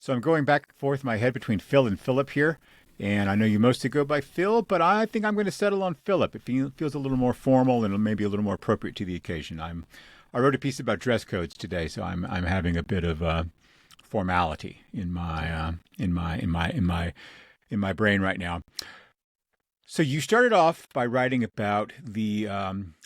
So I'm going back and forth in my head between Phil and Philip here. And I know you mostly go by Phil, but I think I'm going to settle on Philip. It feels a little more formal and maybe a little more appropriate to the occasion. I wrote a piece about dress codes today, so I'm having a bit of formality in my brain right now. So you started off by writing about the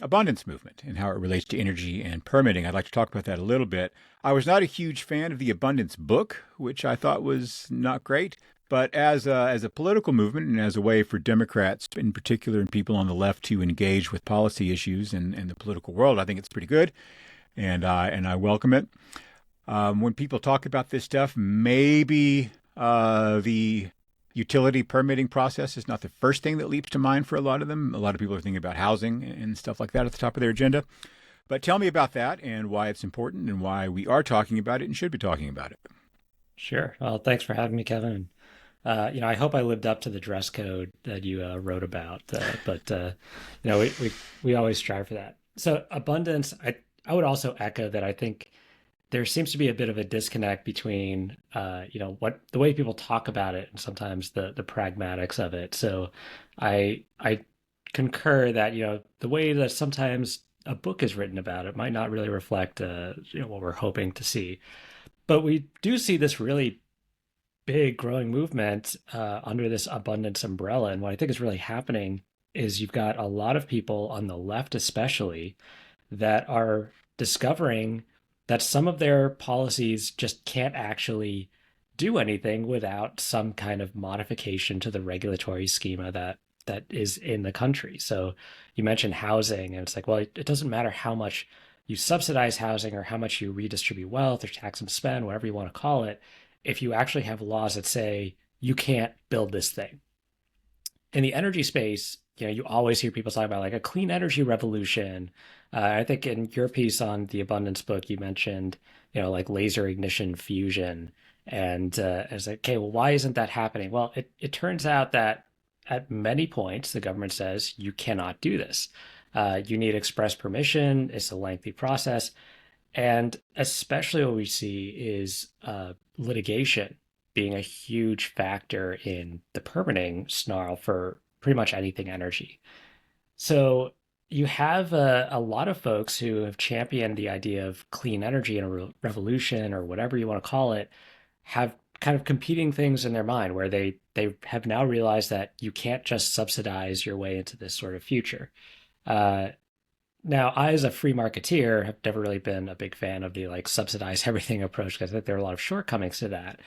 abundance movement and how it relates to energy and permitting. I'd like to talk about that a little bit. I was not a huge fan of the abundance book, which I thought was not great. But as a political movement and as a way for Democrats in particular and people on the left to engage with policy issues and the political world, I think it's pretty good, and I welcome it. When people talk about this stuff, maybe the utility permitting process is not the first thing that leaps to mind for a lot of them. A lot of people are thinking about housing and stuff like that at the top of their agenda. But tell me about that and why it's important and why we are talking about it and should be talking about it. Sure. Well, thanks for having me, Kevin. I hope I lived up to the dress code that you wrote about, but we always strive for that. So abundance, I would also echo that. I think there seems to be a bit of a disconnect between, what the way people talk about it and sometimes the pragmatics of it. So I concur that, the way that sometimes a book is written about it might not really reflect, what we're hoping to see. But we do see this really big growing movement under this abundance umbrella. And what I think is really happening is you've got a lot of people on the left, especially, that are discovering that some of their policies just can't actually do anything without some kind of modification to the regulatory schema that is in the country. So you mentioned housing, and it's like, well, it doesn't matter how much you subsidize housing or how much you redistribute wealth or tax and spend, whatever you want to call it, if you actually have laws that say you can't build this thing. In the energy space, you always hear people talk about like a clean energy revolution. I think in your piece on the abundance book, you mentioned, like laser ignition fusion. And it's like, okay, well, why isn't that happening? Well, it turns out that at many points, the government says you cannot do this. You need express permission. It's a lengthy process. And especially what we see is litigation being a huge factor in the permitting snarl for pretty much anything energy. So you have a lot of folks who have championed the idea of clean energy and a revolution or whatever you want to call it, have kind of competing things in their mind where they have now realized that you can't just subsidize your way into this sort of future. Now, I, as a free marketeer, have never really been a big fan of the like subsidize everything approach because I think there are a lot of shortcomings to that.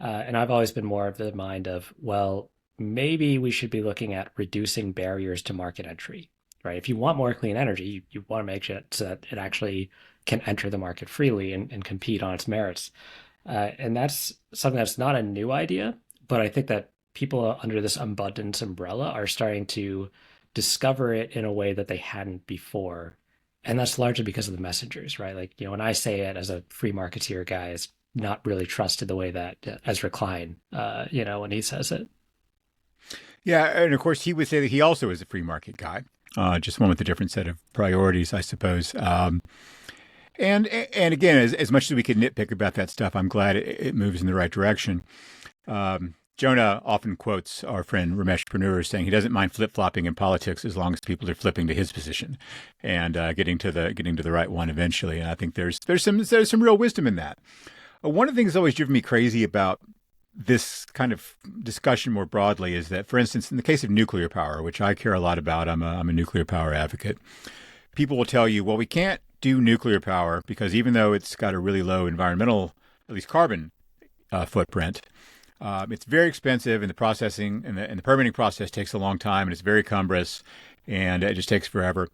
And I've always been more of the mind of, well, maybe we should be looking at reducing barriers to market entry, right? If you want more clean energy, you want to make it so that it actually can enter the market freely and compete on its merits. And that's something that's not a new idea, but I think that people under this abundance umbrella are starting to discover it in a way that they hadn't before. And that's largely because of the messengers, right? Like, when I say it as a free marketeer guy, it's not really trusted the way that Ezra Klein, when he says it. Yeah, and of course, he would say that he also is a free market guy, just one with a different set of priorities, I suppose. And again, as much as we could nitpick about that stuff, I'm glad it moves in the right direction. Jonah often quotes our friend Ramesh Purnur as saying he doesn't mind flip-flopping in politics as long as people are flipping to his position and getting to the right one eventually. And I think there's some real wisdom in that. One of the things that's always driven me crazy about this kind of discussion more broadly is that, for instance, in the case of nuclear power, which I care a lot about, I'm a nuclear power advocate. People will tell you, well, we can't do nuclear power because even though it's got a really low environmental, at least carbon footprint, it's very expensive, and the processing and the permitting process takes a long time, and it's very cumbrous, and it just takes forever.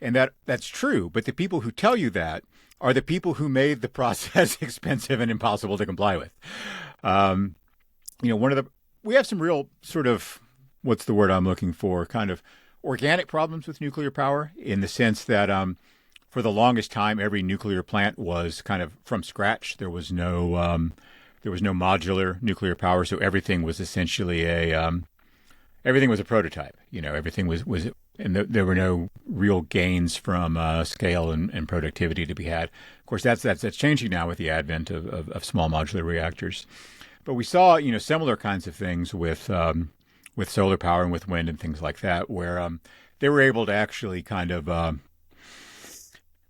And that's true. But the people who tell you that are the people who made the process expensive and impossible to comply with. We have some real sort of, what's the word I'm looking for, kind of organic problems with nuclear power in the sense that for the longest time, every nuclear plant was kind of from scratch. There was no modular nuclear power, so everything was essentially everything was a prototype. Everything was and there were no real gains from scale and productivity to be had. Of course, that's changing now with the advent of small modular reactors. But we saw, similar kinds of things with solar power and with wind and things like that, where they were able to actually kind of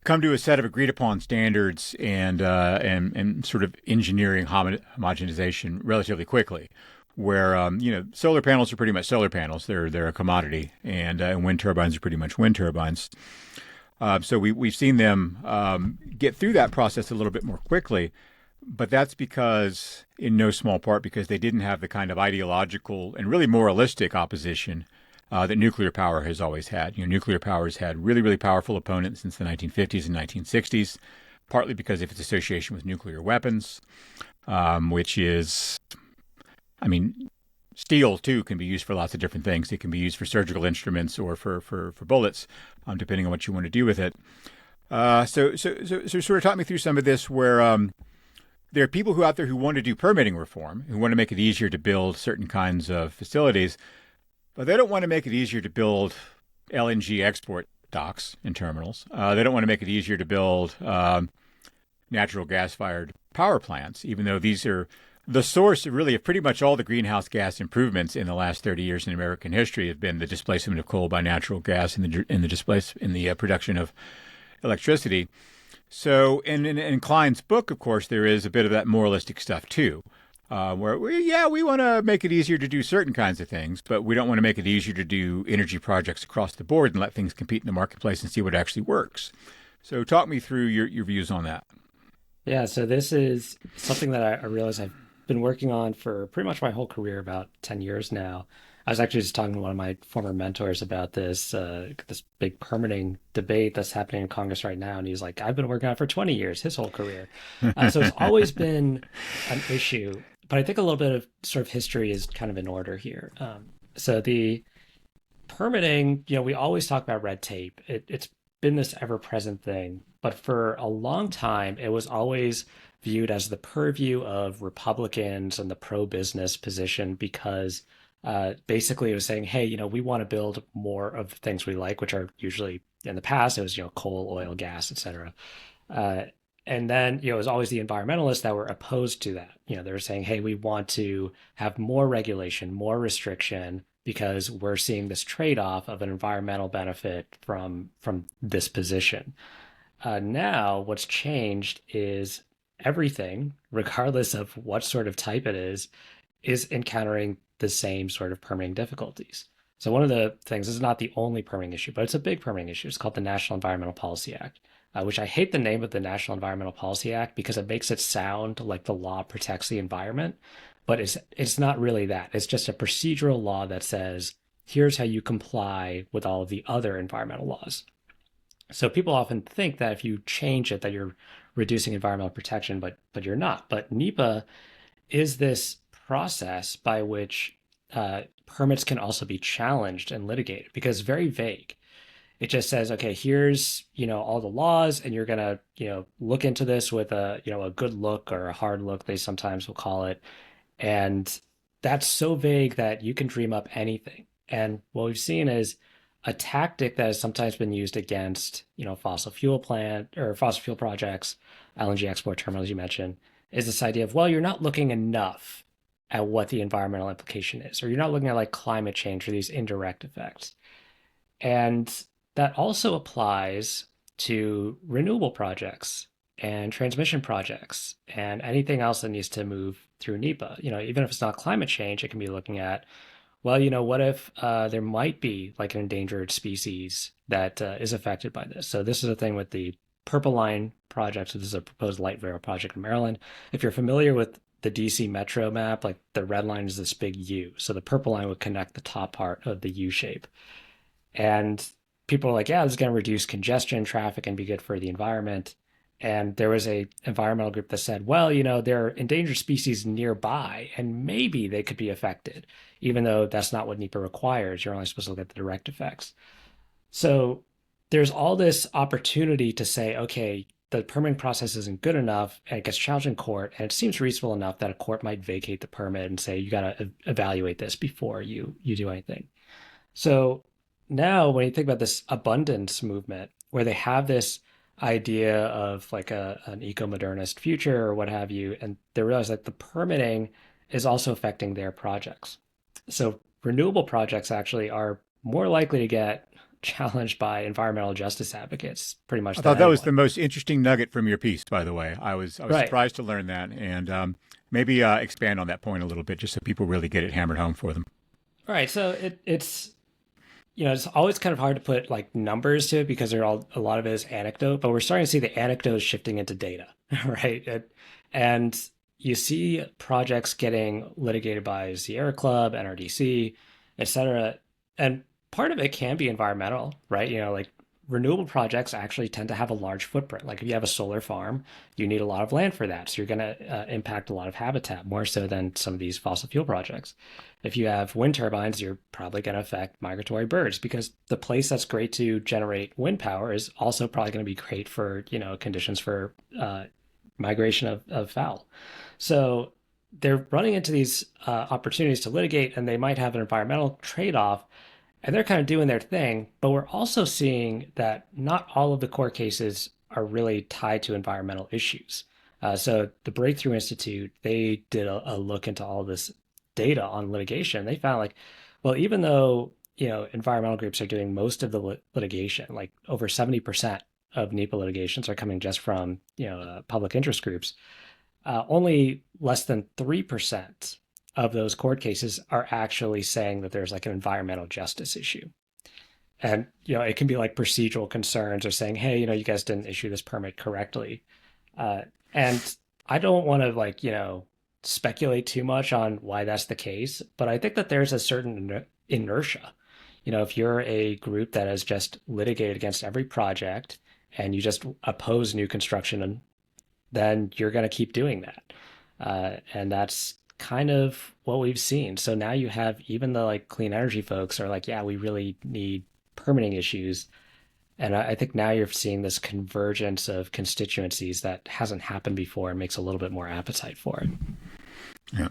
come to a set of agreed upon standards and sort of engineering homogenization relatively quickly. Where solar panels are pretty much solar panels; they're a commodity, and wind turbines are pretty much wind turbines. So we've seen them get through that process a little bit more quickly, but that's because, in no small part, because they didn't have the kind of ideological and really moralistic opposition that nuclear power has always had. Nuclear power has had really, really powerful opponents since the 1950s and 1960s, partly because of its association with nuclear weapons, which is, I mean, steel too can be used for lots of different things. It can be used for surgical instruments or for bullets, depending on what you want to do with it. So sort of talk me through some of this, where there are people out there who want to do permitting reform, who want to make it easier to build certain kinds of facilities, but they don't want to make it easier to build LNG export docks and terminals. They don't want to make it easier to build natural gas-fired power plants, even though these are the source, really, of pretty much all the greenhouse gas improvements in the last 30 years in American history have been the displacement of coal by natural gas and the production of electricity. So, in Klein's book, of course, there is a bit of that moralistic stuff too, where we want to make it easier to do certain kinds of things, but we don't want to make it easier to do energy projects across the board and let things compete in the marketplace and see what actually works. So, talk me through your views on that. Yeah, so this is something that I realize I've been working on for pretty much my whole career, about 10 years now. I was actually just talking to one of my former mentors about this big permitting debate that's happening in Congress right now, and he's like, "I've been working on it for 20 years, his whole career." So it's always been an issue, but I think a little bit of sort of history is kind of in order here. So the permitting, we always talk about red tape. It's been this ever-present thing, but for a long time, it was always viewed as the purview of Republicans and the pro-business position, because basically it was saying, hey, we want to build more of the things we like, which are usually, in the past, it was, coal, oil, gas, etc. And then, it was always the environmentalists that were opposed to that. They were saying, hey, we want to have more regulation, more restriction, because we're seeing this trade-off of an environmental benefit from this position. Now, what's changed is everything, regardless of what sort of type it is encountering the same sort of permitting difficulties. So one of the things, this is not the only permitting issue, but it's a big permitting issue. It's called the National Environmental Policy Act, which I hate the name of the National Environmental Policy Act because it makes it sound like the law protects the environment, but it's not really that. It's just a procedural law that says, here's how you comply with all of the other environmental laws. So people often think that if you change it, that you're reducing environmental protection, but you're not. But NEPA is this process by which permits can also be challenged and litigated, because it's very vague. It just says, okay, here's all the laws, and you're gonna look into this with a good look, or a hard look, they sometimes will call it, and that's so vague that you can dream up anything. And what we've seen is a tactic that has sometimes been used against fossil fuel projects, LNG export terminals you mentioned, is this idea of, well, you're not looking enough at what the environmental implication is, or you're not looking at like climate change or these indirect effects. And that also applies to renewable projects and transmission projects and anything else that needs to move through NEPA. Even if it's not climate change, it can be looking at, well, what if there might be like an endangered species that is affected by this? So this is a thing with the Purple Line project. So this is a proposed light rail project in Maryland. If you're familiar with the DC Metro map, like the red line is this big U. So the purple line would connect the top part of the U shape. And people are like, yeah, this is going to reduce congestion, traffic, and be good for the environment. And there was a environmental group that said, well, there are endangered species nearby, and maybe they could be affected, even though that's not what NEPA requires. You're only supposed to look at the direct effects. So there's all this opportunity to say, okay, the permitting process isn't good enough, and it gets challenged in court, and it seems reasonable enough that a court might vacate the permit and say, you got to evaluate this before you do anything. So now when you think about this abundance movement, where they have this idea of like an eco-modernist future or what have you, and they realize that the permitting is also affecting their projects. So renewable projects actually are more likely to get challenged by environmental justice advocates pretty much I than thought that was the anyone. most interesting nugget from your piece, by the way. I was Right. surprised to learn that, and maybe expand on that point a little bit, just so people really get it hammered home for them. Right. So it's it's always kind of hard to put like numbers to it because a lot of it is anecdote, but we're starting to see the anecdote shifting into data, right? And you see projects getting litigated by Sierra Club, NRDC, et cetera. And part of it can be environmental, right? Like renewable projects actually tend to have a large footprint. Like if you have a solar farm, you need a lot of land for that. So you're going to impact a lot of habitat more so than some of these fossil fuel projects. If you have wind turbines, you're probably going to affect migratory birds because the place that's great to generate wind power is also probably going to be great for, conditions for migration of fowl. So they're running into these opportunities to litigate, and they might have an environmental trade-off, and they're kind of doing their thing. But we're also seeing that not all of the court cases are really tied to environmental issues. So the Breakthrough Institute, they did a look into all this data on litigation. They found like, well, even though environmental groups are doing most of the litigation, like over 70% of NEPA litigations are coming just from public interest groups. Only less than 3% of those court cases are actually saying that there's like an environmental justice issue. And, it can be like procedural concerns or saying, hey, you guys didn't issue this permit correctly. Uh, and I don't want to like, speculate too much on why that's the case, but I think that there's a certain inertia. If you're a group that has just litigated against every project and you just oppose new construction, then you're going to keep doing that. And that's kind of what we've seen. So now you have even the like clean energy folks are like, yeah, we really need permitting issues. And I think now you're seeing this convergence of constituencies that hasn't happened before and makes a little bit more appetite for it. Yeah.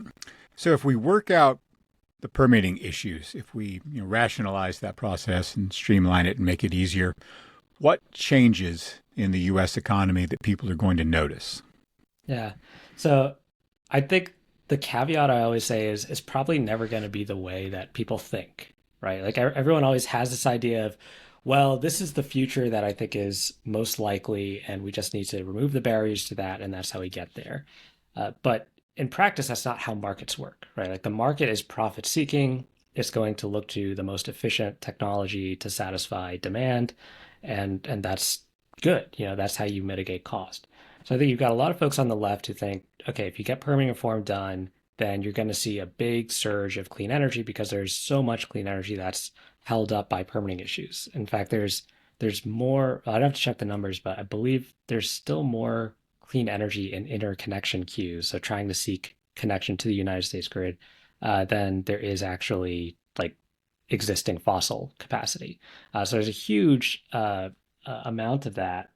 So if we work out the permitting issues, if we rationalize that process and streamline it and make it easier, what changes in the U.S. economy that people are going to notice? Yeah. So I think the caveat I always say is it's probably never going to be the way that people think, right? Like everyone always has this idea of, well, this is the future that I think is most likely, and we just need to remove the barriers to that, and that's how we get there. But in practice, that's not how markets work, right? Like the market is profit seeking. It's going to look to the most efficient technology to satisfy demand, and that's good. That's how you mitigate cost. So I think you've got a lot of folks on the left who think, okay, if you get permitting reform done, then you're going to see a big surge of clean energy because there's so much clean energy that's held up by permitting issues. In fact, there's more. I'd have to check the numbers, but I believe there's still more clean energy in interconnection queues, so trying to seek connection to the United States grid, than there is actually like existing fossil capacity. So there's a huge amount of that.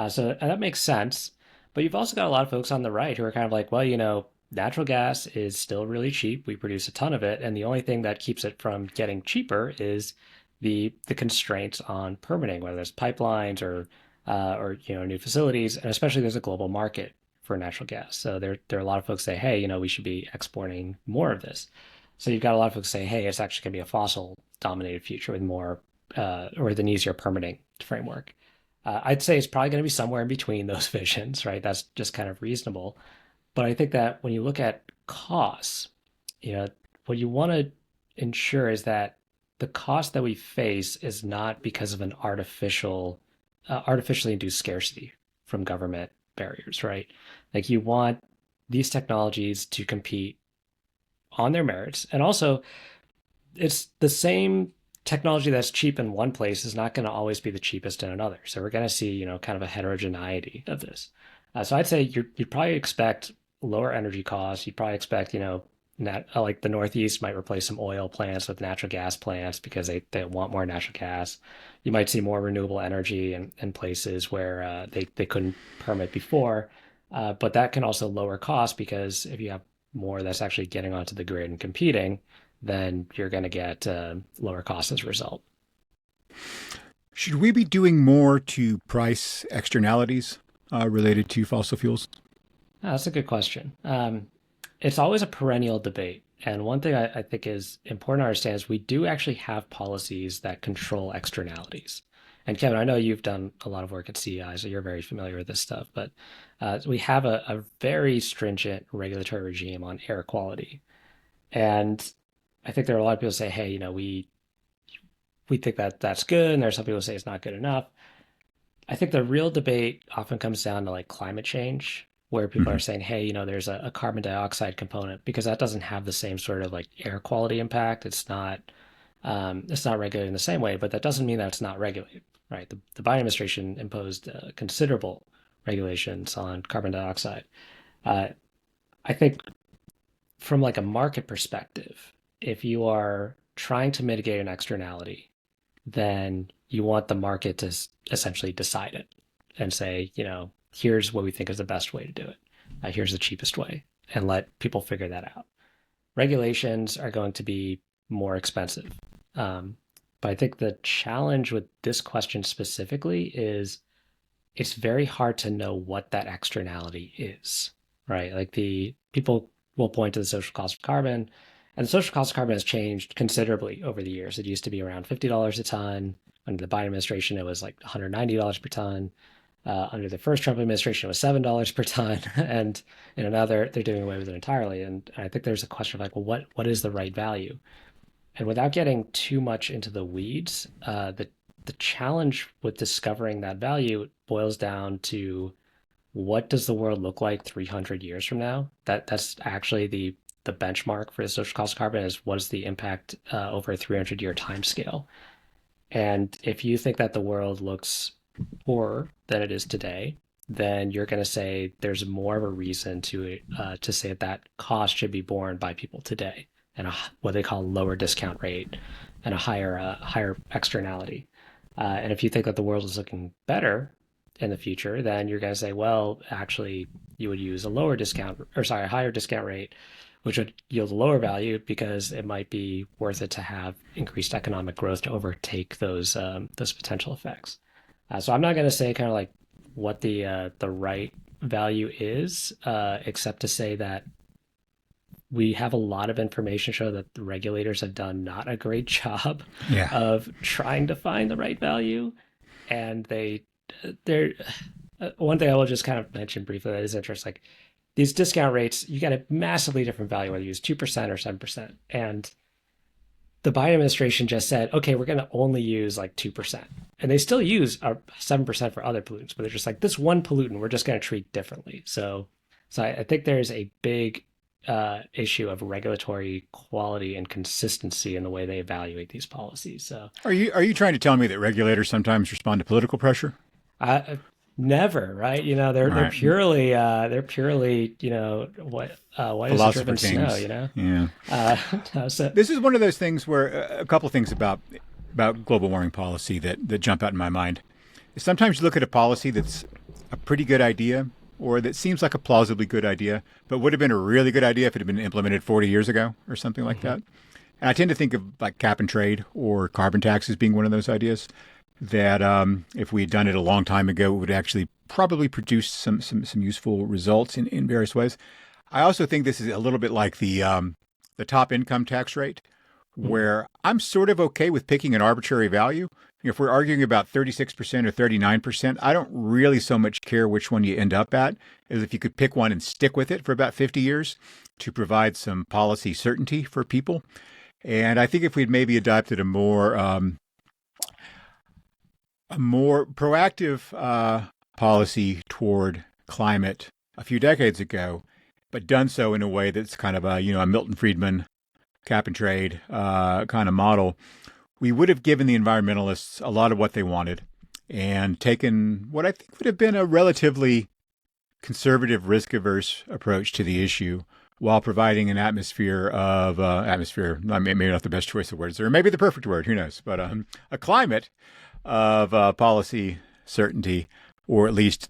So and that makes sense. But you've also got a lot of folks on the right who are kind of like, well, natural gas is still really cheap. We produce a ton of it, and the only thing that keeps it from getting cheaper is the constraints on permitting, whether it's pipelines or new facilities, and especially there's a global market for natural gas. So there are a lot of folks say, hey, we should be exporting more of this. So you've got a lot of folks say, hey, it's actually going to be a fossil dominated future with more or with an easier permitting framework. I'd say it's probably going to be somewhere in between those visions, right? That's just kind of reasonable. But I think that when you look at costs, what you want to ensure is that the cost that we face is not because of an artificially induced scarcity from government barriers, right? Like you want these technologies to compete on their merits. And also, it's the same technology that's cheap in one place is not going to always be the cheapest in another. So we're going to see, kind of a heterogeneity of this. So I'd say you'd probably expect lower energy costs. You'd probably expect, like the Northeast might replace some oil plants with natural gas plants because they want more natural gas. You might see more renewable energy in places where they couldn't permit before. But that can also lower costs because if you have more that's actually getting onto the grid and competing, then you're going to get lower costs as a result. Should we be doing more to price externalities related to fossil fuels? That's a good question. it's always a perennial debate. And one thing I think is important to understand is we do actually have policies that control externalities. And Kevin, I know you've done a lot of work at CEI, so you're very familiar with this stuff, but we have a very stringent regulatory regime on air quality. And I think there are a lot of people who say, hey, we think that that's good, and there's some people who say it's not good enough. I think the real debate often comes down to like climate change, where people Hmm. are saying, hey, there's a carbon dioxide component because that doesn't have the same sort of like air quality impact. It's not regulated in the same way, but that doesn't mean that it's not regulated, right? The Biden administration imposed considerable regulations on carbon dioxide. Uh, I think from like a market perspective, if you are trying to mitigate an externality, then you want the market to essentially decide it and say, here's what we think is the best way to do it. Here's the cheapest way, and let people figure that out. Regulations are going to be more expensive. Um, but I think the challenge with this question specifically is it's very hard to know what that externality is, right? Like the people will point to the social cost of carbon, and the social cost of carbon has changed considerably over the years. It used to be around $50 a ton. Under the Biden administration, it was like $190 per ton. Under the first Trump administration, it was $7 per ton, and now they're doing away with it entirely. And I think there's a question of like, well, what is the right value? And without getting too much into the weeds, the challenge with discovering that value boils down to what does the world look like 300 years from now? That's actually the benchmark for the social cost of carbon is what is the impact over a 300-year time scale. And if you think that the world looks poorer than it is today, then you're going to say there's more of a reason to say that cost should be borne by people today, and what they call lower discount rate and a higher externality. And if you think that the world is looking better in the future, then you're going to say, well, actually, you would use a higher discount rate, which would yield a lower value because it might be worth it to have increased economic growth to overtake those potential effects. So I'm not going to say kind of like what the right value is, except to say that we have a lot of information to show that the regulators have done not a great job Yeah. of trying to find the right value, and they're one thing I will just kind of mention briefly that is interesting. Like these discount rates, you get a massively different value whether you use 2% or 7%, and the Biden administration just said, okay, we're going to only use like 2%. And they still use 7% for other pollutants, but they're just like, this one pollutant, we're just going to treat differently. So I think there's a big issue of regulatory quality and consistency in the way they evaluate these policies. So Are you trying to tell me that regulators sometimes respond to political pressure? I never, right? All They're right. purely, what is the Philosopher driven snow, kings. Yeah. Uh, so This is one of those things where a couple things about global warming policy that jump out in my mind. Sometimes you look at a policy that's a pretty good idea or that seems like a plausibly good idea, but would have been a really good idea if it had been implemented 40 years ago or something like mhm. that. And I tend to think of like cap and trade or carbon tax as being one of those ideas that if we had done it a long time ago, it would actually probably produce some useful results in various ways. I also think this is a little bit like the top income tax rate, Mhm. where I'm sort of okay with picking an arbitrary value. If we're arguing about 36% or 39%, I don't really so much care which one you end up at, as if you could pick one and stick with it for about 50 years to provide some policy certainty for people. And I think if we'd maybe adopted a more proactive policy toward climate a few decades ago, but done so in a way that's kind of a Milton Friedman cap and trade kind of model, we would have given the environmentalists a lot of what they wanted and taken what I think would have been a relatively conservative, risk averse approach to the issue while providing an atmosphere, maybe not the best choice of words, or maybe the perfect word, who knows, but a climate of policy certainty, or at least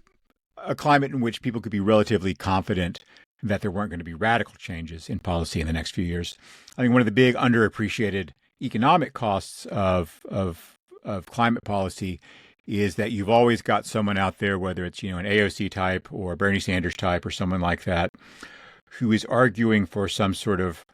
a climate in which people could be relatively confident that there weren't going to be radical changes in policy in the next few years. I think one of the big underappreciated economic costs of climate policy is that you've always got someone out there, whether it's an AOC type or Bernie Sanders type or someone like that, who is arguing for some sort of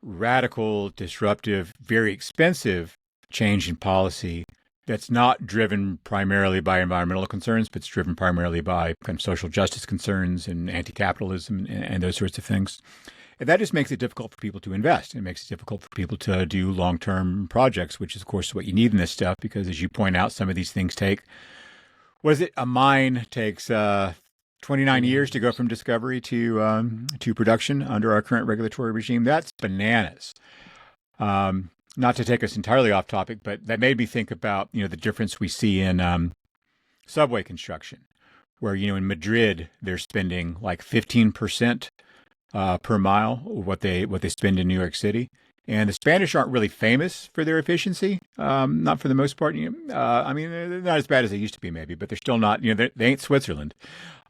radical, disruptive, very expensive change in policy that's not driven primarily by environmental concerns, but it's driven primarily by kind of social justice concerns and anti-capitalism and those sorts of things. And that just makes it difficult for people to invest. It makes it difficult for people to do long-term projects, which is, of course, what you need in this stuff, because as you point out, some of these things take, what is it? A mine takes 29 years to go from discovery to production under our current regulatory regime. That's bananas. Not to take us entirely off topic, but that made me think about, the difference we see in subway construction, where, in Madrid, they're spending like 15% per mile what they spend in New York City. And the Spanish aren't really famous for their efficiency, not for the most part. I mean, they're not as bad as they used to be, maybe, but they're still not. They ain't Switzerland.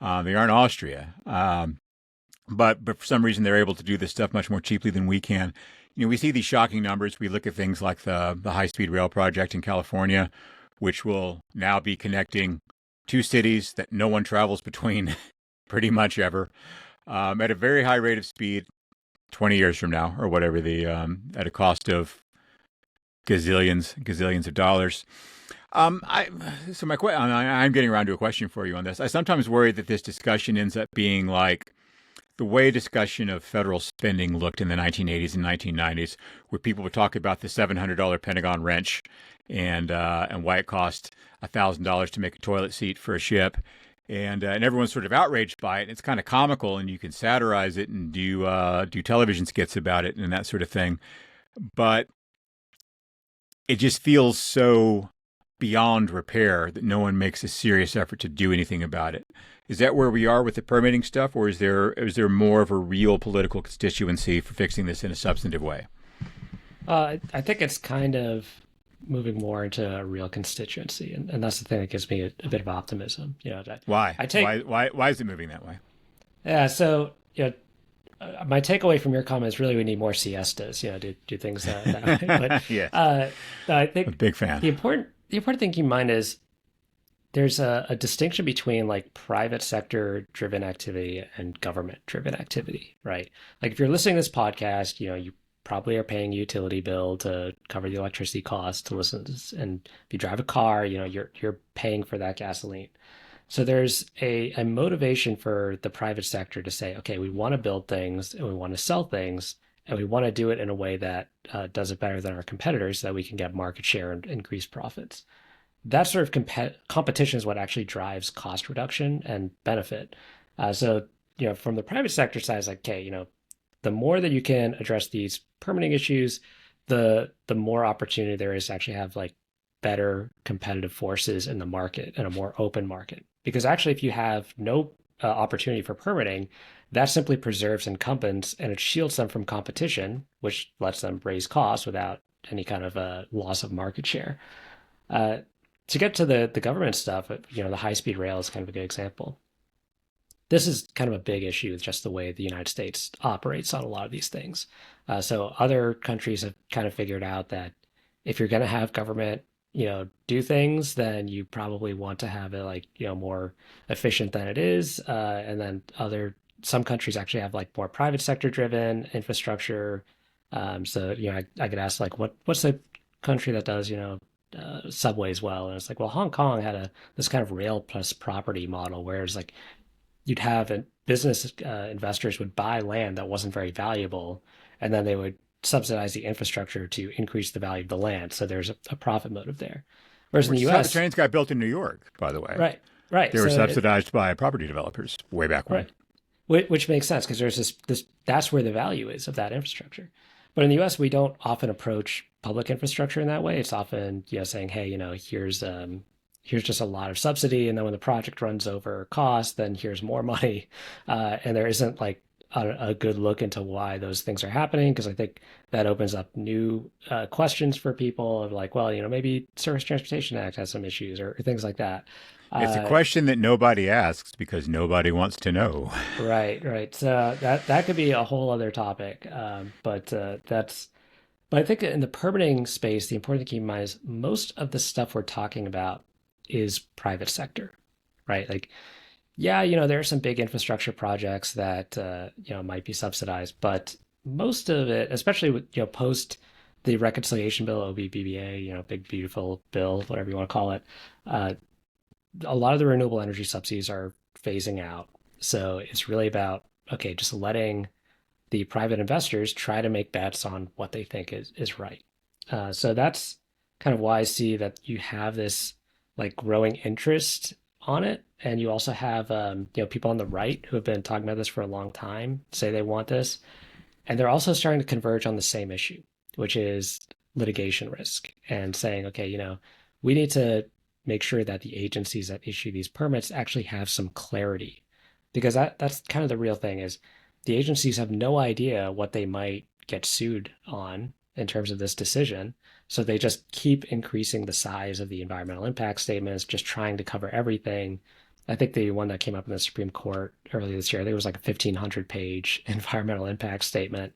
They aren't Austria. But for some reason, they're able to do this stuff much more cheaply than we can. We see these shocking numbers. We look at things like the high-speed rail project in California, which will now be connecting two cities that no one travels between pretty much ever, at a very high rate of speed. 20 years from now, or whatever, at a cost of gazillions of dollars. I'm getting around to a question for you on this. I sometimes worry that this discussion ends up being like the way discussion of federal spending looked in the 1980s and 1990s, where people would talk about the $700 Pentagon wrench and why it cost $1,000 to make a toilet seat for a ship. And everyone's sort of outraged by it. It's kind of comical, and you can satirize it and do television skits about it and that sort of thing. But it just feels so beyond repair that no one makes a serious effort to do anything about it. Is that where we are with the permitting stuff, or is there more of a real political constituency for fixing this in a substantive way? I think it's kind of moving more into a real constituency, and that's the thing that gives me a bit of optimism. Why? Why is it moving that way? Yeah. So my takeaway from your comment is really we need more siestas. Do things that way. But yes. I think I'm a big fan. The important thing to keep in mind is there's a distinction between like private sector driven activity and government driven activity, right? Like if you're listening to this podcast, you probably are paying a utility bill to cover the electricity costs to listen to this. And if you drive a car, you're paying for that gasoline. So there's a motivation for the private sector to say, okay, we want to build things and we want to sell things, and we want to do it in a way that does it better than our competitors so that we can get market share and increase profits. That sort of competition is what actually drives cost reduction and benefit. So from the private sector side, it's like, okay, the more that you can address these permitting issues, the more opportunity there is to actually have like better competitive forces in the market and a more open market. Because actually, if you have no opportunity for permitting, that simply preserves incumbents and it shields them from competition, which lets them raise costs without any kind of loss of market share. To get to the government stuff, the high-speed rail is kind of a good example. This is kind of a big issue with just the way the United States operates on a lot of these things. So other countries have kind of figured out that if you're going to have government, do things, then you probably want to have it like, more efficient than it is. And then some countries actually have like more private sector driven infrastructure. So, I could ask like, what's the country that does, subways well? And it's like, well, Hong Kong had this kind of rail plus property model, where it's like, you'd have business investors would buy land that wasn't very valuable, and then they would subsidize the infrastructure to increase the value of the land. So there's a profit motive there. Whereas in the U.S., the trains got built in New York, by the way. Right. They were subsidized by property developers way back when. Right. Which makes sense because there's this that's where the value is of that infrastructure. But in the U.S., we don't often approach public infrastructure in that way. It's often saying, hey, here's just a lot of subsidy, and then when the project runs over cost, then here's more money, and there isn't like a good look into why those things are happening, because I think that opens up new questions for people of like, well, maybe Surface Transportation Act has some issues or things like that. It's a question that nobody asks because nobody wants to know. Right. So that could be a whole other topic, but I think in the permitting space, the important thing to keep in mind is most of the stuff we're talking about is private sector, right? Like Yeah, there are some big infrastructure projects that might be subsidized, but most of it, especially with post the reconciliation bill, OBBBA, big beautiful bill, whatever you want to call it, uh, a lot of the renewable energy subsidies are phasing out. So it's really about okay, just letting the private investors try to make bets on what they think is right. So that's kind of why I see that you have this like growing interest on it, and you also have people on the right who have been talking about this for a long time say they want this, and they're also starting to converge on the same issue, which is litigation risk, and saying, okay, we need to make sure that the agencies that issue these permits actually have some clarity, because that's kind of the real thing is the agencies have no idea what they might get sued on in terms of this decision. So they just keep increasing the size of the environmental impact statements, just trying to cover everything. I think the one that came up in the Supreme Court earlier this year, I think it was like a 1,500-page environmental impact statement.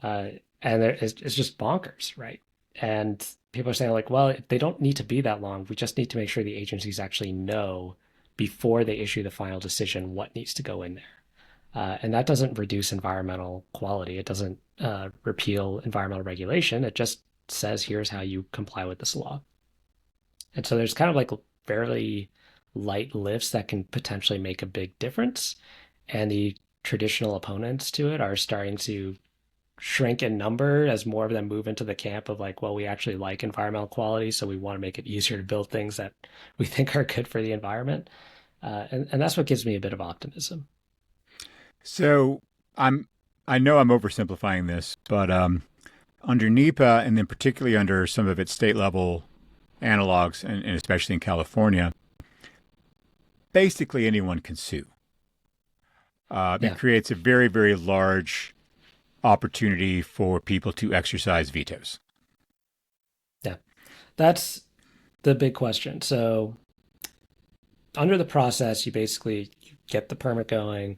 Uh, and it's just bonkers, right? And people are saying, like, well, they don't need to be that long. We just need to make sure the agencies actually know before they issue the final decision what needs to go in there. And that doesn't reduce environmental quality. It doesn't repeal environmental regulation. It just says, here's how you comply with this law. And so there's kind of like fairly light lifts that can potentially make a big difference. And the traditional opponents to it are starting to shrink in number as more of them move into the camp of like, well, we actually like environmental quality, so we want to make it easier to build things that we think are good for the environment. And that's what gives me a bit of optimism. So I'm I know I'm oversimplifying this, but under NEPA and then particularly under some of its state level analogs and especially in California, basically anyone can sue. It Yeah, creates a very, very large opportunity for people to exercise vetoes. yeah. That's the big question. So under the process, you basically get the permit going,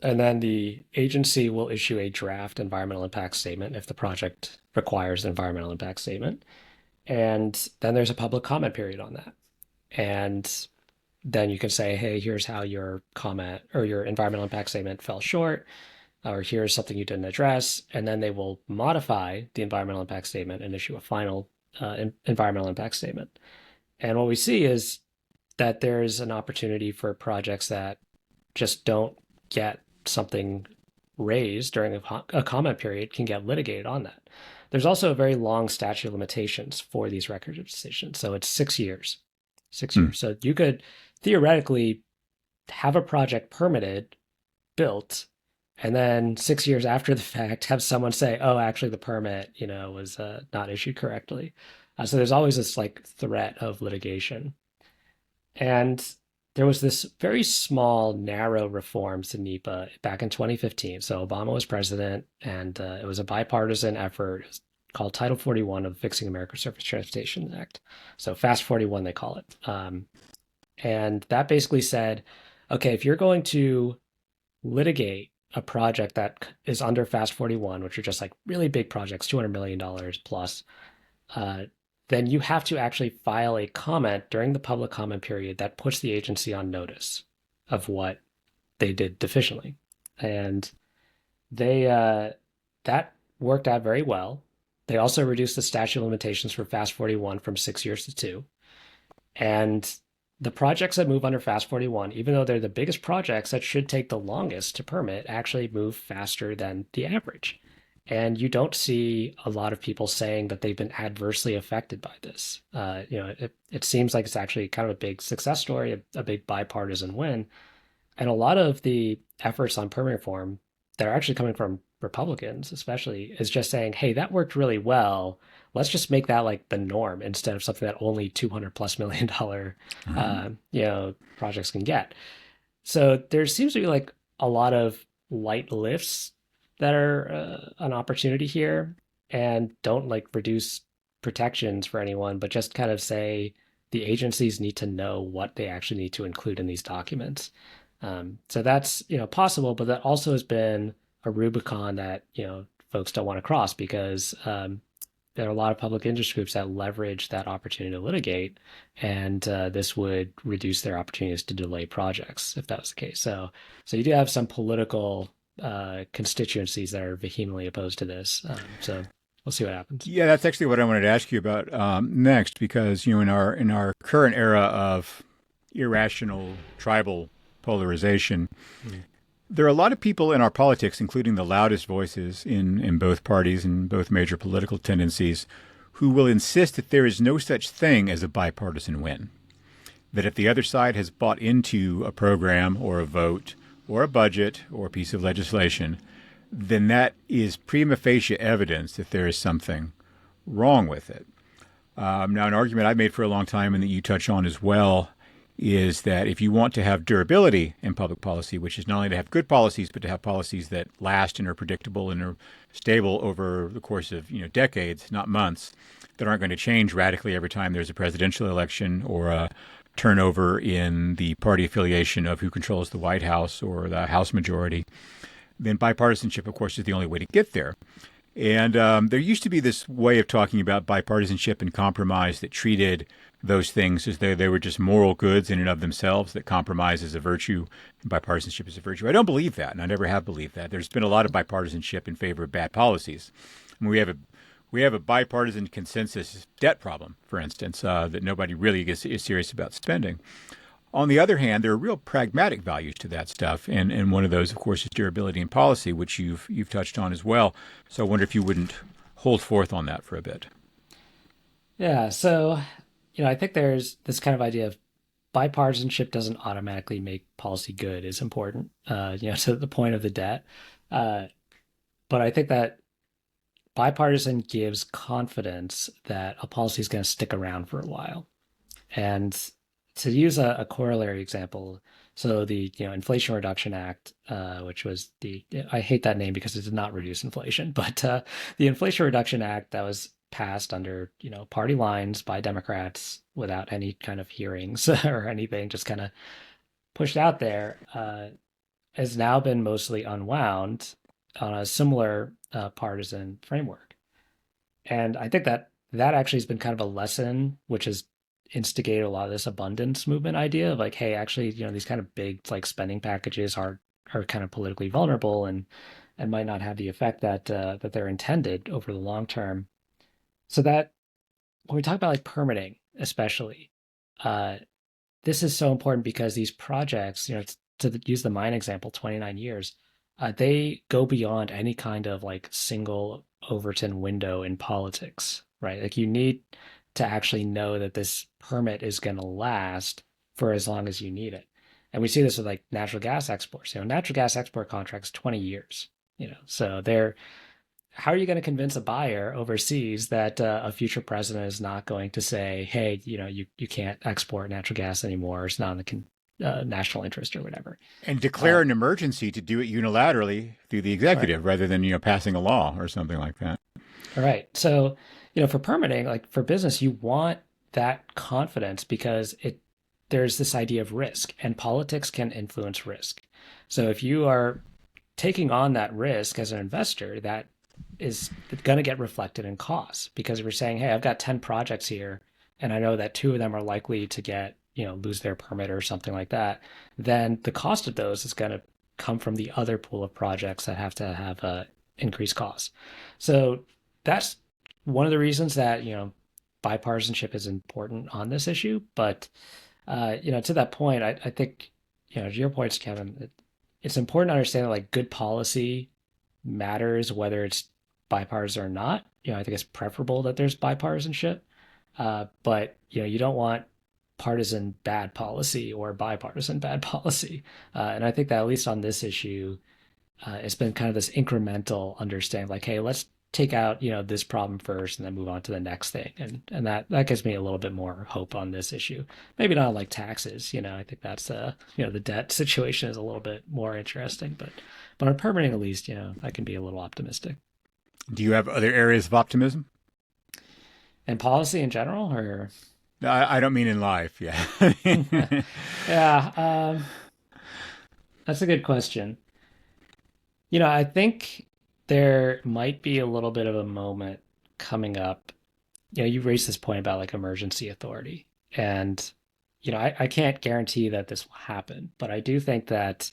and then the agency will issue a draft environmental impact statement if the project requires an environmental impact statement. And then there's a public comment period on that. And then you can say, hey, here's how your comment or your environmental impact statement fell short, or here's something you didn't address. And then they will modify the environmental impact statement and issue a final environmental impact statement. And what we see is that there's an opportunity for projects that just don't get something raised during a comment period can get litigated on that. There's also a very long statute of limitations for these record of decisions. So it's 6 years. 6 years. Hmm. So you could theoretically have a project permitted, built, and then 6 years after the fact have someone say, oh, actually the permit, was not issued correctly. So there's always this like threat of litigation. And there was this very small, narrow reforms to NEPA back in 2015. So Obama was president, and it was a bipartisan effort. It was called Title 41 of the Fixing America's Surface Transportation Act. So Fast 41, they call it. And that basically said, okay, if you're going to litigate a project that is under Fast 41, which are just like really big projects, $200 million plus, uh, then you have to actually file a comment during the public comment period that puts the agency on notice of what they did deficiently. And they that worked out very well. They also reduced the statute of limitations for Fast 41 from 6 years to two. And the projects that move under Fast 41, even though they're the biggest projects that should take the longest to permit, actually move faster than the average. And you don't see a lot of people saying that they've been adversely affected by this. It seems like it's actually kind of a big success story, a big bipartisan win. And a lot of the efforts on permit reform that are actually coming from Republicans, especially, is just saying, hey, that worked really well. Let's just make that like the norm instead of something that only 200 plus $1 million projects can get. So there seems to be like a lot of light lifts that are an opportunity here, and don't like reduce protections for anyone, but just kind of say the agencies need to know what they actually need to include in these documents. So that's possible, but that also has been a Rubicon that folks don't want to cross because there are a lot of public interest groups that leverage that opportunity to litigate, and this would reduce their opportunities to delay projects if that was the case. So you do have some political constituencies that are vehemently opposed to this. So we'll see what happens. Yeah, that's actually what I wanted to ask you about next, because in our current era of irrational tribal polarization, Mm. there are a lot of people in our politics, including the loudest voices in both parties and both major political tendencies, who will insist that there is no such thing as a bipartisan win. That if the other side has bought into a program or a vote or a budget or a piece of legislation, then that is prima facie evidence that there is something wrong with it. Now, an argument I've made for a long time and that you touch on as well is that if you want to have durability in public policy, which is not only to have good policies, but to have policies that last and are predictable and are stable over the course of decades, not months, that aren't going to change radically every time there's a presidential election or a turnover in the party affiliation of who controls the White House or the House majority, then bipartisanship, of course, is the only way to get there. And there used to be this way of talking about bipartisanship and compromise that treated those things as though they were just moral goods in and of themselves, that compromise is a virtue and bipartisanship is a virtue. I don't believe that, and I never have believed that. There's been a lot of bipartisanship in favor of bad policies. I mean, we have a bipartisan consensus debt problem, for instance, that nobody really is serious about spending. On the other hand, there are real pragmatic values to that stuff, and one of those, of course, is durability in policy, which you've touched on as well. So I wonder if you wouldn't hold forth on that for a bit. Yeah, so I think there's this kind of idea of bipartisanship doesn't automatically make policy good is important, to the point of the debt. Uh, but I think that bipartisan gives confidence that a policy is going to stick around for a while. And to use a corollary example, so the Inflation Reduction Act, which was I hate that name because it did not reduce inflation, but the Inflation Reduction Act that was passed under party lines by Democrats without any kind of hearings or anything, just kind of pushed out there, has now been mostly unwound on a similar partisan framework. And I think that that actually has been kind of a lesson, which has instigated a lot of this abundance movement idea of like, hey, actually, these kind of big like spending packages are kind of politically vulnerable and might not have the effect that they're intended over the long term. So that when we talk about like permitting, especially, uh, this is so important because these projects, use the mine example, 29 years, they go beyond any kind of like single Overton window in politics, right? Like you need to actually know that this permit is going to last for as long as you need it. And we see this with like natural gas exports. Natural gas export contracts 20 years. So they're how are you going to convince a buyer overseas that a future president is not going to say, hey, you can't export natural gas anymore. It's not in the national interest or whatever. And declare Uh, an emergency to do it unilaterally through the right. executive rather than passing a law or something like that. All right. So, for permitting, like for business, you want that confidence because there's this idea of risk and politics can influence risk. So if you are taking on that risk as an investor, that is going to get reflected in costs because if you're saying, hey, I've got 10 projects here and I know that two of them are likely to get, lose their permit or something like that, then the cost of those is going to come from the other pool of projects that have to have increased costs. So that's one of the reasons that, bipartisanship is important on this issue. But, to that point, I think, to your points, Kevin, it's important to understand that like good policy matters whether it's bipartisan or not. I think it's preferable that there's bipartisanship, but you don't want partisan bad policy or bipartisan bad policy. And I think that at least on this issue, it's been kind of this incremental understanding, like, hey, let's take out this problem first and then move on to the next thing, and that gives me a little bit more hope on this issue. Maybe not like taxes. I think that's the debt situation is a little bit more interesting, but on permitting at least, I can be a little optimistic. Do you have other areas of optimism? And policy in general, or I don't mean in life. Yeah. yeah, that's a good question. I think there might be a little bit of a moment coming up you raised this point about like emergency authority. And, I can't guarantee that this will happen, but I do think that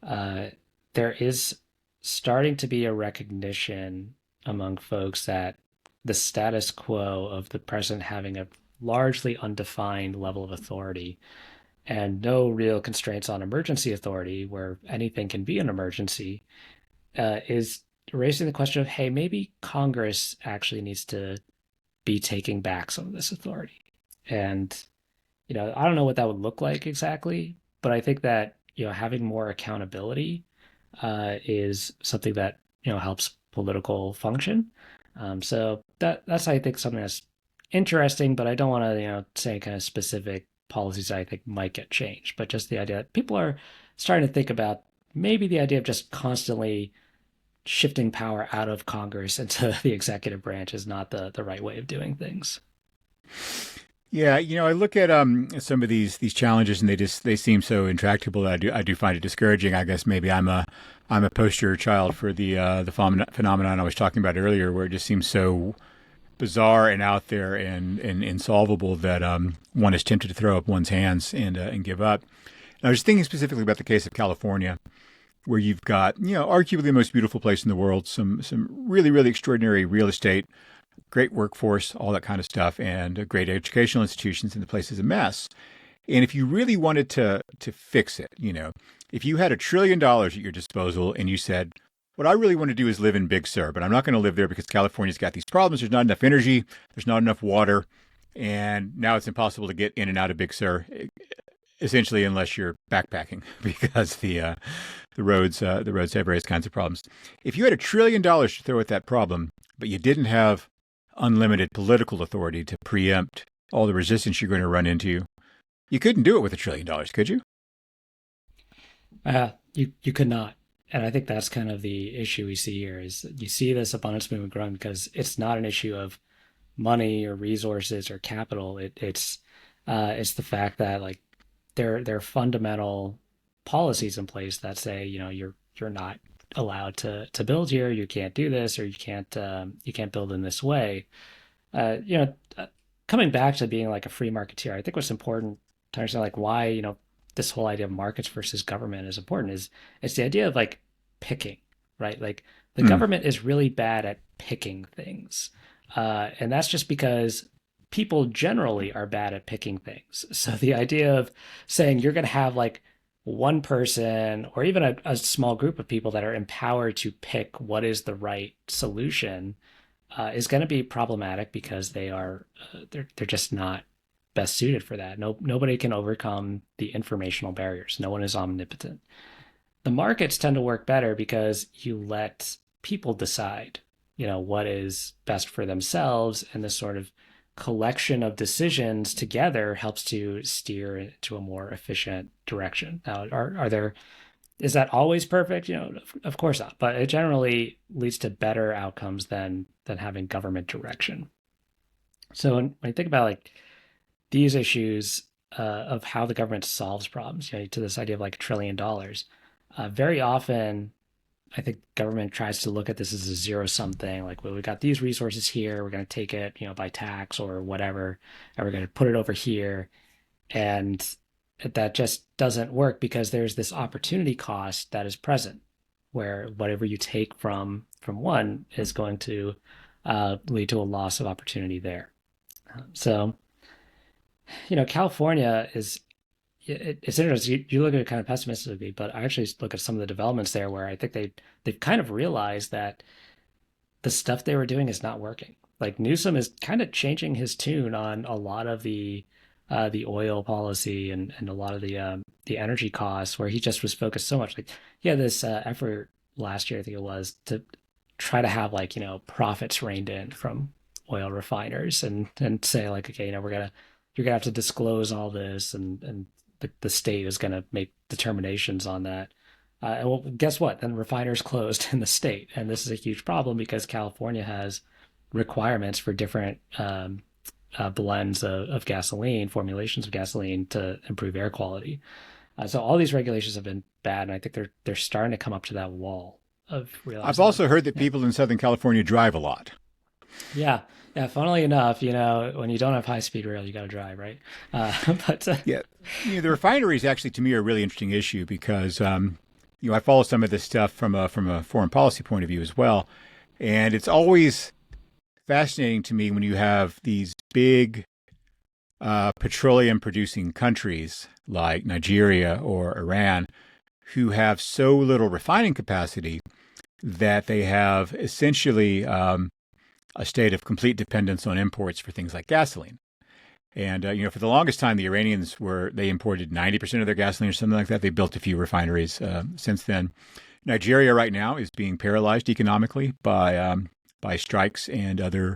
uh, there is starting to be a recognition among folks that the status quo of the president having a largely undefined level of authority and no real constraints on emergency authority, where anything can be an emergency, is raising the question of, hey, maybe Congress actually needs to be taking back some of this authority. And, I don't know what that would look like exactly, but I think that, having more accountability is something that, helps political function. So that's, I think, something that's interesting, but I don't want to, say kind of specific policies that I think might get changed, but just the idea that people are starting to think about maybe the idea of just constantly shifting power out of Congress into the executive branch is not the right way of doing things. Yeah, I look at some of these challenges, and they seem so intractable that I do find it discouraging. I guess maybe I'm a poster child for the phenomenon I was talking about earlier, where it just seems so bizarre and out there and insolvable that one is tempted to throw up one's hands and give up. And I was thinking specifically about the case of California, where you've got arguably the most beautiful place in the world, some really really extraordinary real estate, great workforce, all that kind of stuff, and great educational institutions, and the place is a mess. And if you really wanted to fix it, if you had $1 trillion at your disposal and you said, what I really want to do is live in Big Sur, but I'm not going to live there because California's got these problems. There's not enough energy, there's not enough water, and now it's impossible to get in and out of Big Sur, essentially, unless you're backpacking because the roads have various kinds of problems. If you had $1 trillion to throw at that problem, but you didn't have unlimited political authority to preempt all the resistance you're going to run into, you couldn't do it with $1 trillion, could you? You could not. And I think that's kind of the issue we see here is you see this abundance movement growing because it's not an issue of money or resources or capital. It's the fact that like there are fundamental policies in place that say, you're not allowed to build here, you can't do this, or you can't build in this way. uh, you know, Coming back to being like a free marketeer, I think what's important to understand, like why, this whole idea of markets versus government is important is it's the idea of like picking, right? Like the Hmm. government is really bad at picking things. And that's just because people generally are bad at picking things. So the idea of saying you're going to have like one person or even a small group of people that are empowered to pick what is the right solution is going to be problematic because they're just not best suited for that. Nobody can overcome the informational barriers. No one is omnipotent. The markets tend to work better because you let people decide, what is best for themselves, and this sort of collection of decisions together helps to steer into a more efficient direction. Now, are there is that always perfect? Of course not, but it generally leads to better outcomes than having government direction. So when you think about like these issues of how the government solves problems, to this idea of like $1 trillion, very often I think government tries to look at this as a zero sum thing. Like, well, we got these resources here, we're going to take it, by tax or whatever, and we're going to put it over here, and that just doesn't work because there's this opportunity cost that is present, where whatever you take from one is going to lead to a loss of opportunity there. So, California is it's interesting. You look at it kind of pessimistically, but I actually look at some of the developments there where I think they've kind of realized that the stuff they were doing is not working. Like Newsom is kind of changing his tune on a lot of the oil policy and a lot of the energy costs, where he just was focused so much. Like he had this effort last year, I think it was, to try to have like profits reined in from oil refiners and say like, okay, you're gonna have to disclose all this, and the state is gonna make determinations on that. And well, guess what? Then refiners closed in the state, and this is a huge problem because California has requirements for different blends of gasoline, formulations of gasoline to improve air quality. So all these regulations have been bad, and I think they're starting to come up to that wall of I've realizing that. also heard that Yeah, people in Southern California drive a lot. yeah, Yeah, funnily enough, when you don't have high speed rail, you got to drive, right? But Yeah, the refineries actually to me are a really interesting issue because I follow some of this stuff from a foreign policy point of view as well, and it's always fascinating to me when you have these big petroleum producing countries like Nigeria or Iran who have so little refining capacity that they have essentially a state of complete dependence on imports for things like gasoline. And for the longest time, the Iranians they imported 90% of their gasoline or something like that. They built a few refineries since then. Nigeria right now is being paralyzed economically by strikes and other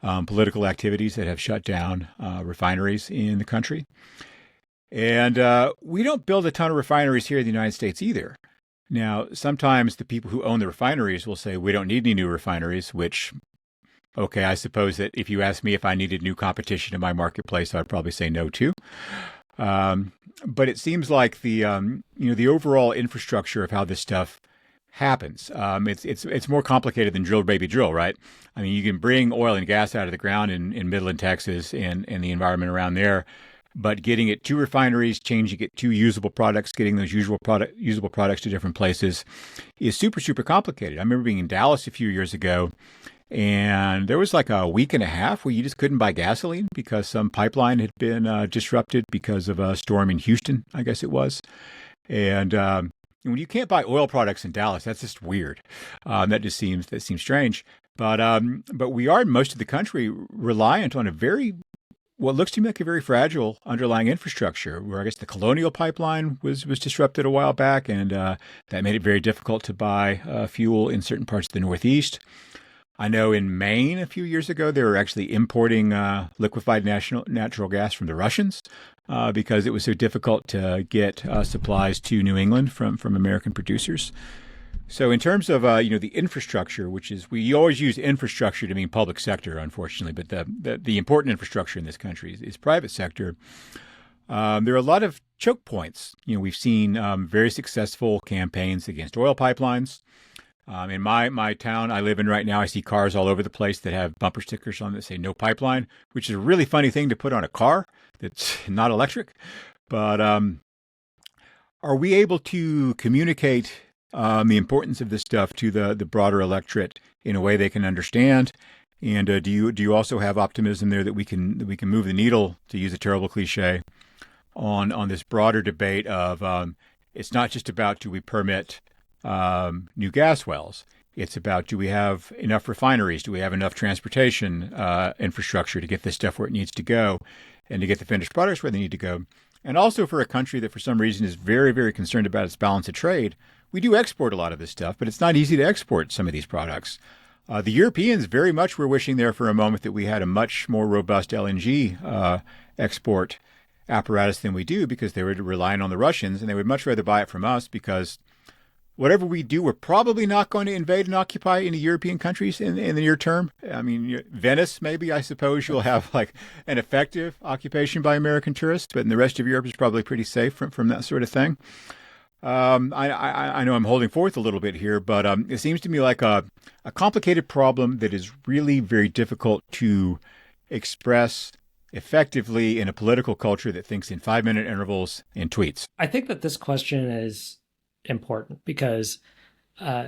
political activities that have shut down refineries in the country. And we don't build a ton of refineries here in the United States either. Now, sometimes the people who own the refineries will say we don't need any new refineries, which, okay, I suppose that if you asked me if I needed new competition in my marketplace, I'd probably say no too. But it seems like the overall infrastructure of how this stuff happens. It's more complicated than drill baby drill, right? I mean, you can bring oil and gas out of the ground in Midland, Texas, and the environment around there, but getting it to refineries, changing it to usable products, getting those usable products to different places is super super complicated. I remember being in Dallas a few years ago, and there was like a week and a half where you just couldn't buy gasoline because some pipeline had been disrupted because of a storm in Houston, I guess it was. And when you can't buy oil products in Dallas, that's just weird. That seems strange. But we are in most of the country reliant on what looks to me like a very fragile underlying infrastructure. Where I guess the Colonial Pipeline was disrupted a while back, and that made it very difficult to buy fuel in certain parts of the Northeast. I know in Maine a few years ago they were actually importing liquefied natural gas from the Russians because it was so difficult to get supplies to New England from American producers. So in terms of the infrastructure, which is we always use infrastructure to mean public sector, unfortunately, but the important infrastructure in this country is private sector. There are a lot of choke points. We've seen very successful campaigns against oil pipelines. In my town I live in right now, I see cars all over the place that have bumper stickers on that say "No pipeline," which is a really funny thing to put on a car that's not electric. But are we able to communicate the importance of this stuff to the broader electorate in a way they can understand? And do you also have optimism there that we can move the needle, to use a terrible cliche, on this broader debate of it's not just about do we permit new gas wells. It's about do we have enough refineries? Do we have enough transportation infrastructure to get this stuff where it needs to go and to get the finished products where they need to go? And also for a country that for some reason is very, very concerned about its balance of trade, we do export a lot of this stuff, but it's not easy to export some of these products. The Europeans very much were wishing there for a moment that we had a much more robust LNG export apparatus than we do because they were relying on the Russians, and they would much rather buy it from us because whatever we do, we're probably not going to invade and occupy any European countries in the near term. I mean, Venice, maybe, I suppose you'll have like an effective occupation by American tourists, but in the rest of Europe is probably pretty safe from that sort of thing. I know I'm holding forth a little bit here, but it seems to me like a complicated problem that is really very difficult to express effectively in a political culture that thinks in 5-minute intervals and tweets. I think that this question is important because uh,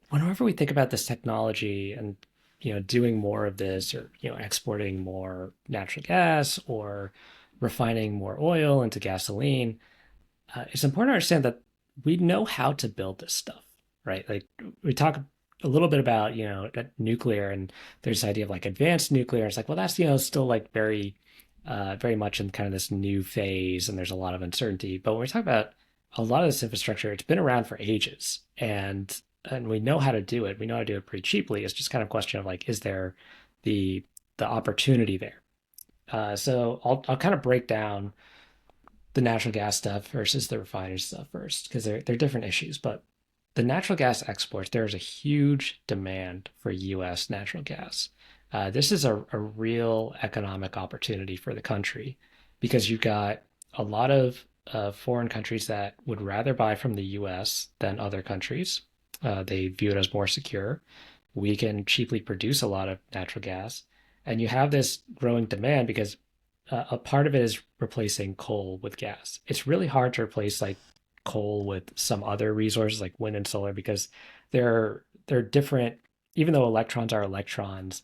whenever we think about this technology and doing more of this, or exporting more natural gas or refining more oil into gasoline, it's important to understand that we know how to build this stuff, right? Like we talk a little bit about nuclear, and there's this idea of like advanced nuclear. It's like, well, that's still like very much in kind of this new phase, and there's a lot of uncertainty. But when we talk about a lot of this infrastructure, it's been around for ages, and we know how to do it. We know how to do it pretty cheaply. It's just kind of a question of like, is there the opportunity there? So I'll kind of break down the natural gas stuff versus the refinery stuff first, because they're different issues. But the natural gas exports, there's a huge demand for U.S. natural gas. This is a real economic opportunity for the country because you've got a lot of foreign countries that would rather buy from the U.S. than other countries. They view it as more secure. We can cheaply produce a lot of natural gas. And you have this growing demand because a part of it is replacing coal with gas. It's really hard to replace like coal with some other resources like wind and solar because they're different. Even though electrons are electrons,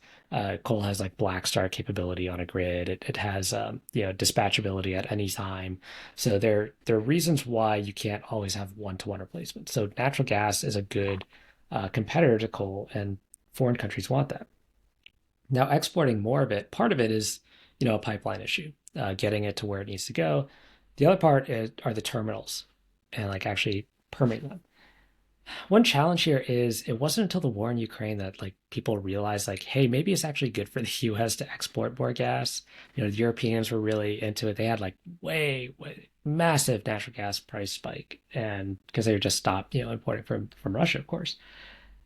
coal has like black start capability on a grid. It has dispatchability at any time. So there are reasons why you can't always have one-to-one replacement. So natural gas is a good competitor to coal, and foreign countries want that. Now, exporting more of it, part of it is, a pipeline issue, getting it to where it needs to go. The other part are the terminals and like actually permitting them. One challenge here is it wasn't until the war in Ukraine that like people realized like, hey, maybe it's actually good for the US to export more gas. The Europeans were really into it. They had like way massive natural gas price spike and because they just stopped, importing from Russia, of course.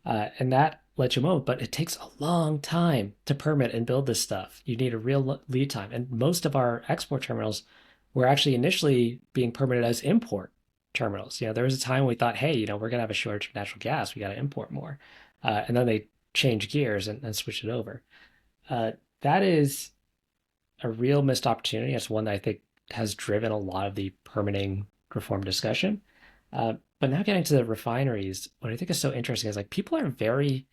And that lets you move, but it takes a long time to permit and build this stuff. You need a real lead time. And most of our export terminals were actually initially being permitted as import terminals. There was a time when we thought, hey, we're going to have a shortage of natural gas. We got to import more. And then they changed gears and switched it over. That is a real missed opportunity. It's one that I think has driven a lot of the permitting reform discussion. But now getting to the refineries, what I think is so interesting is like people are very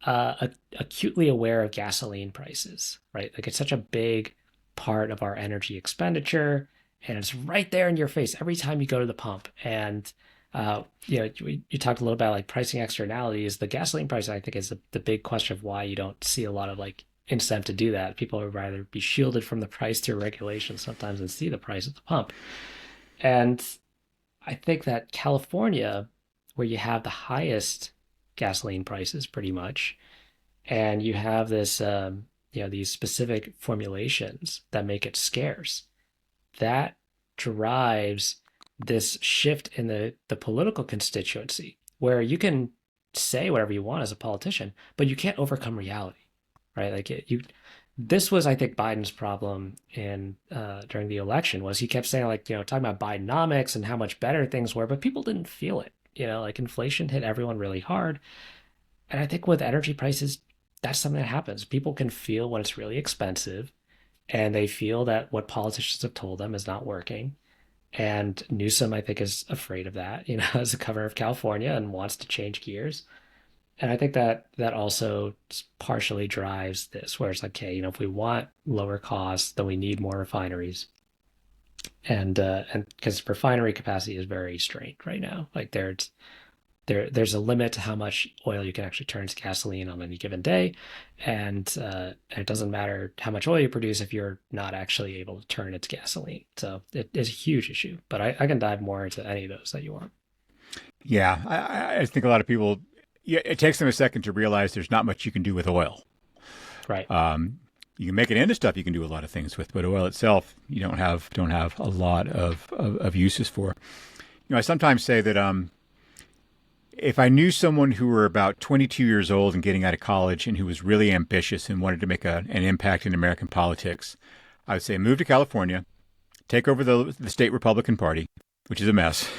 acutely aware of gasoline prices, right? Like it's such a big part of our energy expenditure, and it's right there in your face every time you go to the pump. And you talked a little about like pricing externalities. The gasoline price, I think, is the big question of why you don't see a lot of like incentive to do that. People would rather be shielded from the price through regulation sometimes than see the price at the pump. And I think that California, where you have the highest gasoline prices pretty much, and you have these specific formulations that make it scarce, that drives this shift in the political constituency where you can say whatever you want as a politician, but you can't overcome reality, right? Like this was, I think, Biden's problem in during the election was he kept saying like, talking about Bidenomics and how much better things were, but people didn't feel it. Like inflation hit everyone really hard. And I think with energy prices, that's something that happens. People can feel when it's really expensive and they feel that what politicians have told them is not working. And Newsom, I think, is afraid of that, as a governor of California and wants to change gears. And I think that also partially drives this, where it's like, okay, if we want lower costs, then we need more refineries, and because refinery capacity is very strained right now. Like there's a limit to how much oil you can actually turn into gasoline on any given day, and it doesn't matter how much oil you produce if you're not actually able to turn it to gasoline. So it is a huge issue. But I can dive more into any of those that you want. Yeah, I think a lot of people, yeah, it takes them a second to realize there's not much you can do with oil. Right. You can make it into stuff you can do a lot of things with, but oil itself, you don't have a lot of uses for. I sometimes say that if I knew someone who were about 22 years old and getting out of college and who was really ambitious and wanted to make an impact in American politics, I would say move to California, take over the state Republican Party, which is a mess,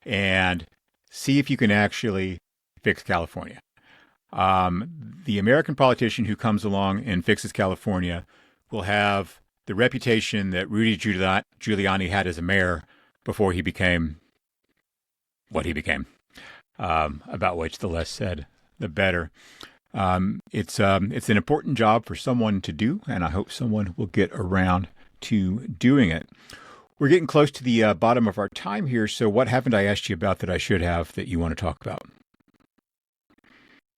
and see if you can actually fix California. The American politician who comes along and fixes California will have the reputation that Rudy Giuliani had as a mayor before he became what he became. About which the less said, the better. It's an important job for someone to do, and I hope someone will get around to doing it. We're getting close to the bottom of our time here, so what haven't I asked you about that I should have that you want to talk about?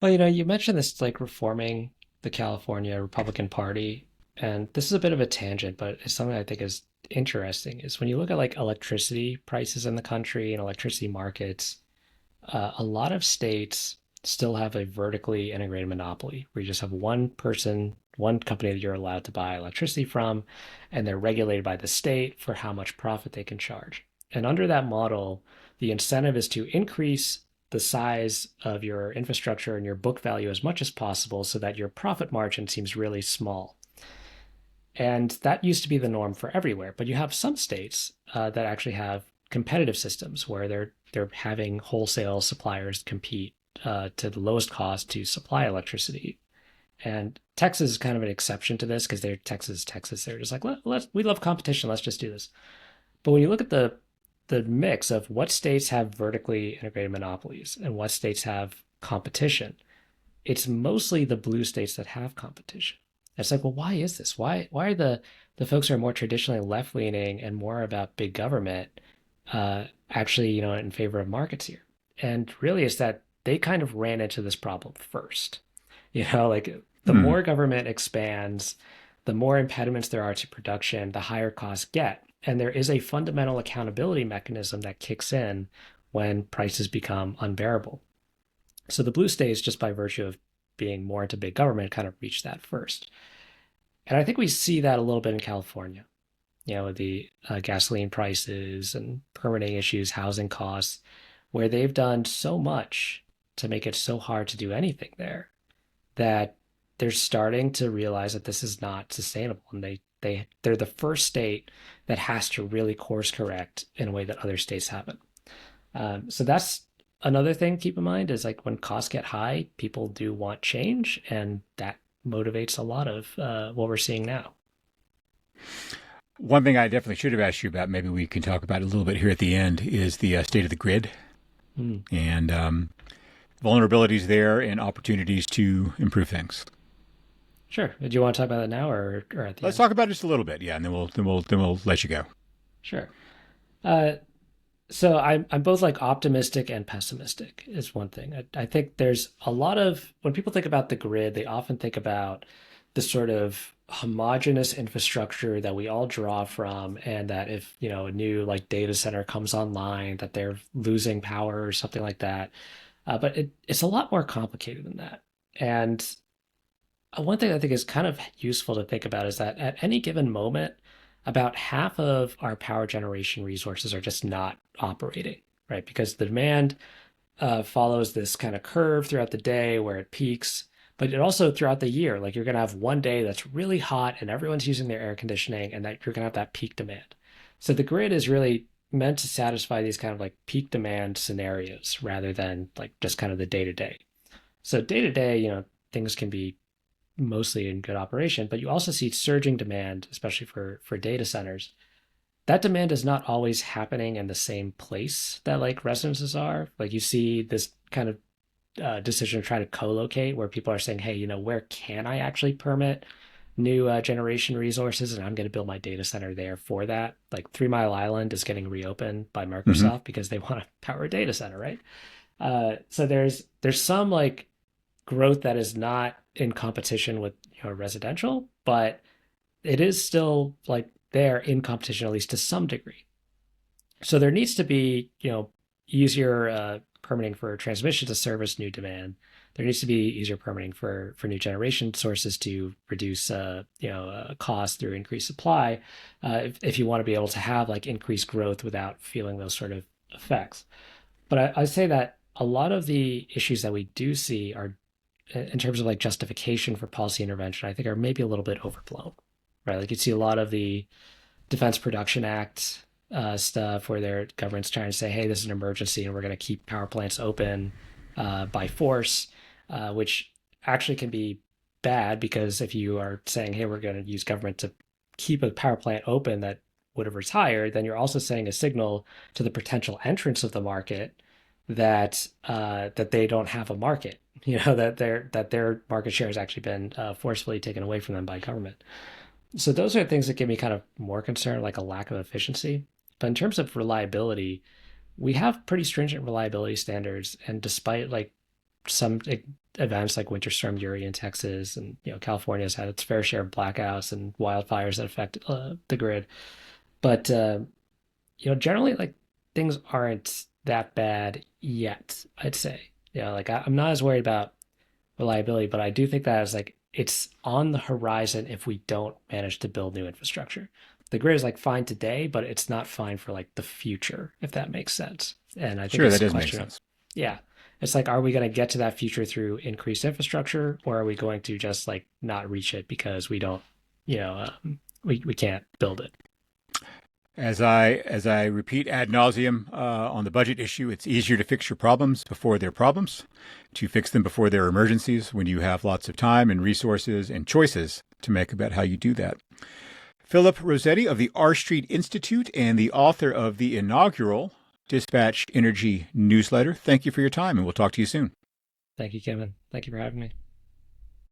Well, you mentioned this like reforming the California Republican Party, and this is a bit of a tangent, but it's something I think is interesting. Is when you look at like electricity prices in the country and electricity markets, a lot of states still have a vertically integrated monopoly where you just have one person, one company that you're allowed to buy electricity from, and they're regulated by the state for how much profit they can charge. And under that model, the incentive is to increase the size of your infrastructure and your book value as much as possible so that your profit margin seems really small. And that used to be the norm for everywhere. But you have some states that actually have competitive systems where they're having wholesale suppliers compete to the lowest cost to supply electricity. And Texas is kind of an exception to this because they're Texas. They're just like, we love competition. Let's just do this. But when you look at the mix of what states have vertically integrated monopolies and what states have competition, it's mostly the blue states that have competition. It's like, well, why is this? Why are the folks who are more traditionally left leaning and more about big government actually, in favor of markets here? And really, it's that they kind of ran into this problem first. Like the Hmm. more government expands, the more impediments there are to production, the higher costs get. And there is a fundamental accountability mechanism that kicks in when prices become unbearable. So the blue states, just by virtue of being more into big government, kind of reach that first. And I think we see that a little bit in California, with the gasoline prices and permitting issues, housing costs, where they've done so much to make it so hard to do anything there that they're starting to realize that this is not sustainable. And they're the first state that has to really course correct in a way that other states haven't. So that's another thing to keep in mind is like when costs get high, people do want change, and that motivates a lot of what we're seeing now. One thing I definitely should have asked you about, maybe we can talk about it a little bit here at the end, is the state of the grid Mm, and vulnerabilities there and opportunities to improve things. sure. Do you want to talk about that now or at the Let's end? talk about it just a little bit, yeah, and then we'll let you go. Sure. Uh, so I'm both like optimistic and pessimistic is one thing. I think there's a lot of when people think about the grid, they often think about the sort of homogeneous infrastructure that we all draw from, and that if a new like data center comes online, that they're losing power or something like that. But it's a lot more complicated than that. And one thing I think is kind of useful to think about is that at any given moment, about half of our power generation resources are just not operating, right? Because the demand follows this kind of curve throughout the day where it peaks, but it also throughout the year, like you're going to have one day that's really hot and everyone's using their air conditioning, and that you're going to have that peak demand. So the grid is really meant to satisfy these kind of like peak demand scenarios rather than like just kind of the day to day. So day to day, things can be mostly in good operation, but you also see surging demand, especially for data centers. That demand is not always happening in the same place that like residences are. Like you see this kind of decision to try to co-locate where people are saying, hey, where can I actually permit new generation resources, and I'm going to build my data center there for that. Like 3 Mile Island is getting reopened by Hmm. Microsoft because they want to power a data center, right? So there's some like growth that is not in competition with residential, but it is still like there in competition, at least to some degree. So there needs to be, easier permitting for transmission to service new demand. There needs to be easier permitting for new generation sources to reduce, cost through increased supply, if you want to be able to have like increased growth without feeling those sort of effects. But I say that a lot of the issues that we do see are in terms of like justification for policy intervention, I think are maybe a little bit overblown, right? Like you see a lot of the Defense Production Act stuff where their government's trying to say, hey, this is an emergency and we're going to keep power plants open by force, which actually can be bad because if you are saying, hey, we're going to use government to keep a power plant open that would have retired, then you're also sending a signal to the potential entrance of the market that they don't have a market. That their market share has actually been forcefully taken away from them by government. So those are things that give me kind of more concern, like a lack of efficiency. But in terms of reliability, we have pretty stringent reliability standards, and despite like some events like Winter Storm Uri in Texas, and California has had its fair share of blackouts and wildfires that affect the grid, but generally like things aren't that bad yet. I'd say, like I'm not as worried about reliability, but I do think that is like it's on the horizon if we don't manage to build new infrastructure. The grid is like fine today, but it's not fine for like the future, if that makes sense. And I think Sure, that it's a does make question of, sense. yeah, it's like, are we going to get to that future through increased infrastructure, or are we going to just like not reach it because we don't, we can't build it? As I repeat ad nauseum on the budget issue, it's easier to fix your problems before they're problems, to fix them before they're emergencies, when you have lots of time and resources and choices to make about how you do that. Phillip Rossetti of the R Street Institute and the author of the inaugural Dispatch Energy newsletter. Thank you for your time, and we'll talk to you soon. Thank you, Kevin. Thank you for having me.